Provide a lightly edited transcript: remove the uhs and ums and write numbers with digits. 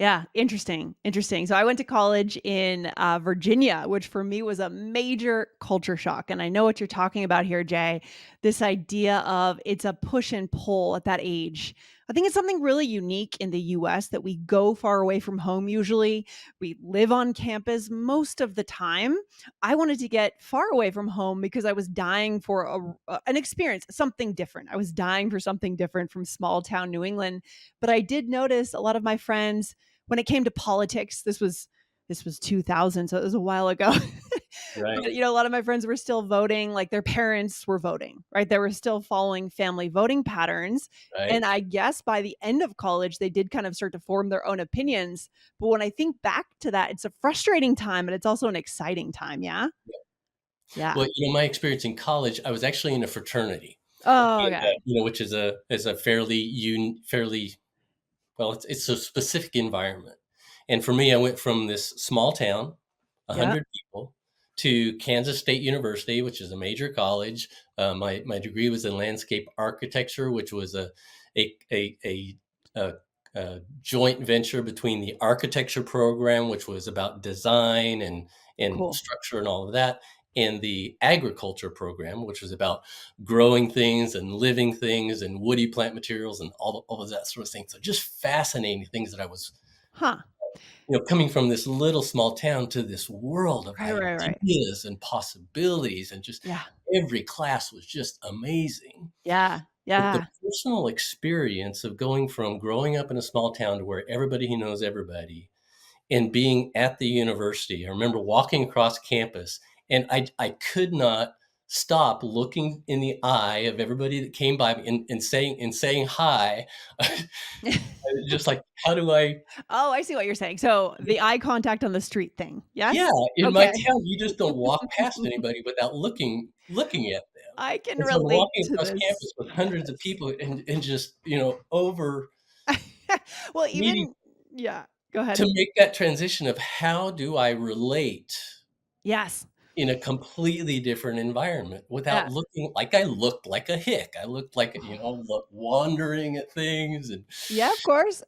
Yeah, interesting, interesting. So I went to college in, Virginia, which for me was a major culture shock, and I know what you're talking about here, Jay. This idea of it's a push and pull at that age. I think it's something really unique in the US that we go far away from home usually. We live on campus most of the time. I wanted to get far away from home because I was dying for an experience, something different. I was dying for something different from small town New England, but I did notice a lot of my friends when it came to politics, this was 2000, so it was a while ago. Right, But, a lot of my friends were still voting, like, their parents were voting, right? They were still following family voting patterns, and right. I guess by the end of college, they did kind of start to form their own opinions, but when I think back to that, it's a frustrating time, and it's also an exciting time, yeah? Yeah. Well, my experience in college, I was actually in a fraternity, Oh, and, okay. which is a fairly well, it's a specific environment. And for me, I went from this small town, Yep. 100 people, to Kansas State University, which is a major college. My degree was in landscape architecture, which was a a a, a, a joint venture between the architecture program, which was about design and Cool. structure and all of that, and the agriculture program, which was about growing things and living things and woody plant materials and all of that sort of thing. So just fascinating things that I was, Huh. coming from this little small town to this world of Right, right, right. ideas and possibilities, and just Yeah. every class was just amazing. Yeah. But the Yeah. personal experience of going from growing up in a small town to where everybody who knows everybody and being at the university, I remember walking across campus, and I could not stop looking in the eye of everybody that came by me and saying hi. Just like, how do I Oh, I see what you're saying. So, the eye contact on the street thing. yeah, Yes? in my Okay. town, you just don't walk past anybody without looking at them. I can And so I'm relate walking to across this. campus with hundreds of Yes. people and just, over Well, needing even yeah, go ahead. to make that transition of how do I relate Yes. in a completely different environment without Yeah. looking like I looked like a hick. I looked like, wandering at things and Yeah, of course.